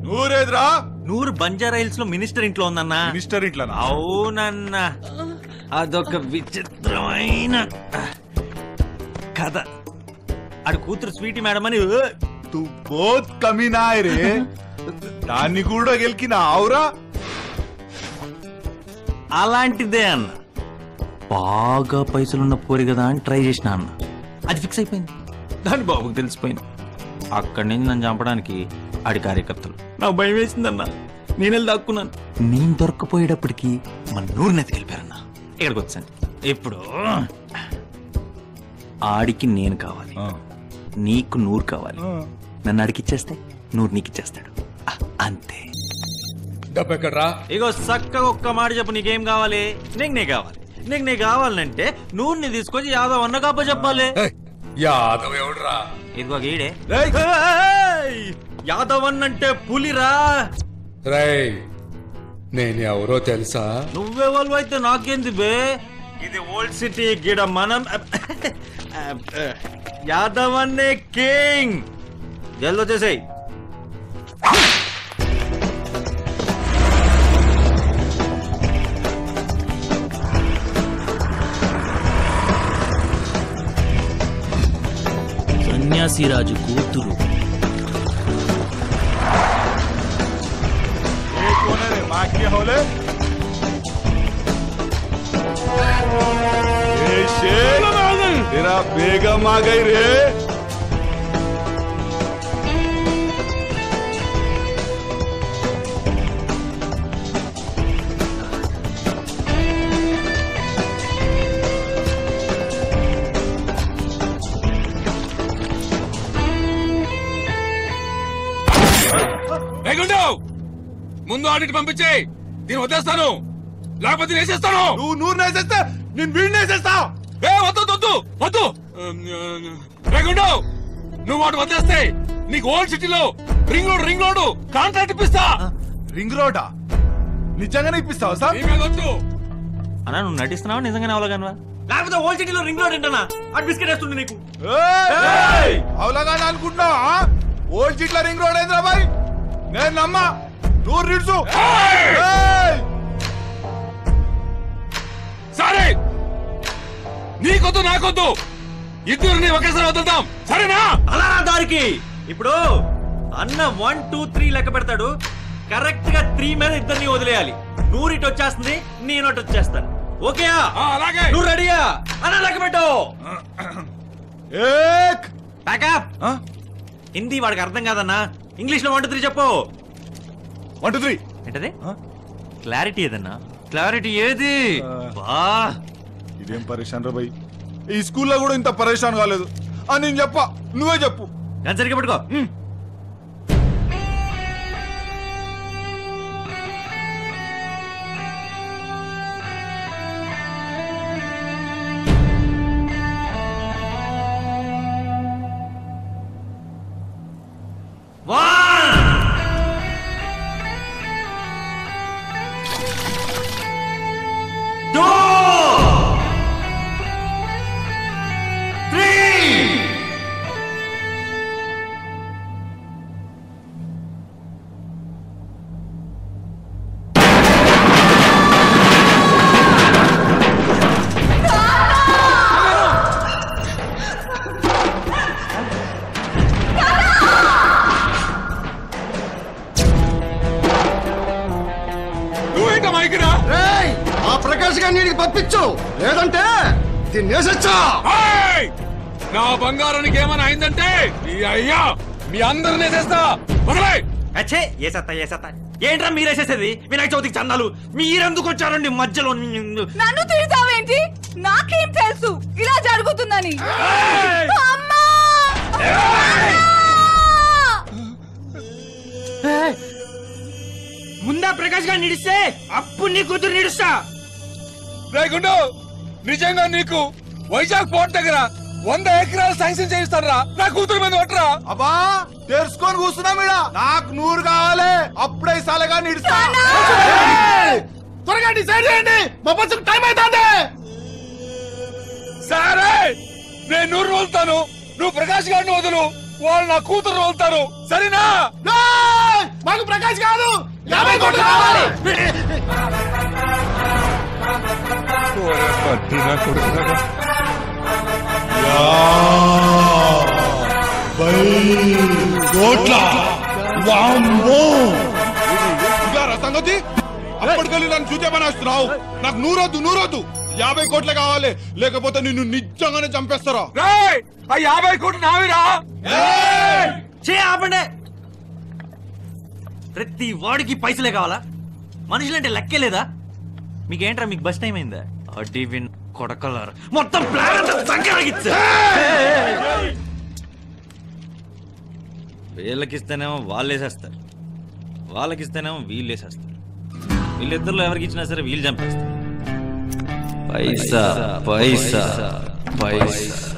నూరేదిరా? నూరు బంజారా హిల్స్ లో మినిస్టర్ ఇంట్లో ఉందన్నా. మినిస్టర్ ఇంట్లో? అవునన్నా, అదొక విచిత్రమైన కథ. ఆడు కూతురు స్వీటీ మేడం అని. తు బోత్ కమీనాయ్ రే, దాన్ని కూడా గెలికిన ఆవురా. అలాంటిదే అన్న, బాగా పైసలున్న పోరి కదా అని ట్రై చేసిన అన్న. అది ఫిక్స్ అయిపోయింది, దాని బాబుకి తెలిసిపోయింది. అక్కడి నుంచి నన్ను చంపడానికి ఆడి కార్యకర్తలు. నాకు భయం వేసిందన్న, నేనెళ్ళి దాక్కున్నాను. నేను దొరకపోయేటప్పటికి మన నూరుని ఎత్తుకెళ్ళిపోయారన్న. ఇక్కడికి వచ్చాను. ఇప్పుడు ఆడికి నేను కావాలి, నీకు నూరు కావాలి. నన్ను అడిగిచ్చేస్తే నూరు నీకు ఇచ్చేస్తాడు, అంతే. డబ్బెక్కడ్రా? ఇగో చక్కగా ఒక్క మాట చెప్పు, నీకేం కావాలి? నీకు కావాలి. నీకు కావాలంటే నూరుని తీసుకొచ్చి యాదవ్ అన్న కాప చెప్పాలి. యాదవ్ ఎవడురా? ఇదిగో గీడే. యాదవ్ అన్నంటే పులిరా. రేయ్, నేను ఎవరో తెలుసా? నువ్వెవరు అయితే నాకేంది బే? ఇది ఓల్డ్ సిటీ, గిడ మనం యాదవ్ అన్నే కింగ్. జల్ది వచ్చేసాయి. సన్యాసిరాజు కూతురు. तेरा बेगम आ गई रे. ముందు ఆడిట్ పంపించే, నేను వదిలేస్తాను. లేకపోతే నేసేస్తాను. నువ్వు నూరు నేసేస్తా, నేను వీడిని నేసేస్తా. వద్దు వద్దు వద్దు. నువ్వు వాడు వదిలేస్తే నీకు ఓల్డ్ సిటీలో రింగ్ రోడ్ కాంట్రాక్ట్ ఇప్పిస్తా. రింగ్ రోడా? నిజంగానే ఇప్పిస్తావా సార్? అన్నా నువ్వు నటిస్తున్నావా నిజంగానే అవలగానవా? లేకపోతే ఓల్డ్ సిటీలో రింగ్ రోడ్ ఏంటన్నా? ఆ బిస్కెట్ వేస్తుంది నీకు. అవలగానే అనుకుంటున్నావా? ఓల్డ్ సిటీలో రింగ్ రోడ్ ఏంద్రా బాయ్? నేను నమ్మా. నూరు నిడుచు. సరే, నీకొద్దు నాకొద్దు, ఇద్దరిని ఒకేసారి వదులుతాం, సరేనా? అలా దారికి. ఇప్పుడు అన్న 1 2 3 లెక్క పెడతాడు. కరెక్ట్ గా 3 మీద ఇద్దరిని వదిలేయాలి. నూరు ఇటు వచ్చేస్తుంది, నేను అటు వచ్చేస్తాను. ఓకేయా? అలాగే. నువ్వు రెడీయా? అన్న లెక్క పెట్టు. ప్యాకప్. హిందీ వాడికి అర్థం కాదన్నా, ఇంగ్లీష్ లో 1 2 3 చెప్పు. 1 2 3 ఏంటది? క్లారిటీ ఏదన్నా? క్లారిటీ ఏది? బా, ఇదేం పరేషాన్ రా భయ్, ఈ స్కూల్లో కూడా ఇంత పరేషాన్ కాలేదు. నేను చెప్పా, నువ్వే చెప్పు. సరిగ్గా పట్టుకో. పంపించు, లేదంటే నా బంగారానికి ఏమైనా అయిందంటే అయ్యా మీ అందరినీ వేసేస్తా. ఏంట్రా మీరేసేసేది? వినాయక చవితికి చందాలు మీరెందుకు వచ్చారండి మధ్యలో? నన్ను తిడతావేంటి? నాకేం తెలుసు ఇలా జరుగుతుందని. ముందా ప్రకాష్ గారు నిడిస్తే అప్పుడు నీ కూతురు నిడుస్తా. రేగుండు, నిజంగా నీకు వైజాగ్ పోర్ట్ దగ్గర 100 ఎకరాలు శాంక్షన్ చేయిస్తారా? నా కూతురు మీద పట్టరా? అబ్బా తెలుసుకొని కూర్చున్నా మీద నాకు నూరు కావాలి. అప్పుడే సాలగా నిడుస్తా. త్వరగా డిసైడ్ చేయండి, మా బస్సుకు టైం అవుతుంది. సరే, నేను నూరు వదులుతాను, నువ్వు ప్రకాష్ గారిని వదులు. వాళ్ళు నా కూతురు వెళ్తారు సరేనా? మాకు ప్రకాష్ కాదు 50 కోట్లు కావాలి. సంగతి అప్పటికెళ్ళి నన్ను చూచే పని వస్తున్నావు. నాకు నూరొద్దు 50 కోట్లే కావాలి, లేకపోతే నిన్ను నిజంగానే చంపేస్తారా. రేయ్, ఆ 50 కోట్లు నావిరా. ఆపండి. ప్రతి వాడికి పైసలే కావాలా? మనుషులంటే లెక్కే లేదా? మీకేంట్రా, మీకు బస్ టైం అయిందా? అడ్డీ విన్ కొడకలారు మొత్తం ప్లాన్ అంతా సంకరాగిచ్చా. వీళ్ళకిస్తేనేమో వాళ్ళు వేసేస్తారు, వాళ్ళకిస్తేనేమో వీళ్ళు వేసేస్తారు. వీళ్ళిద్దరిలో ఎవరికి ఇచ్చినా సరే వీళ్ళు చంపేస్తారు. పైసా పైసా పైసా.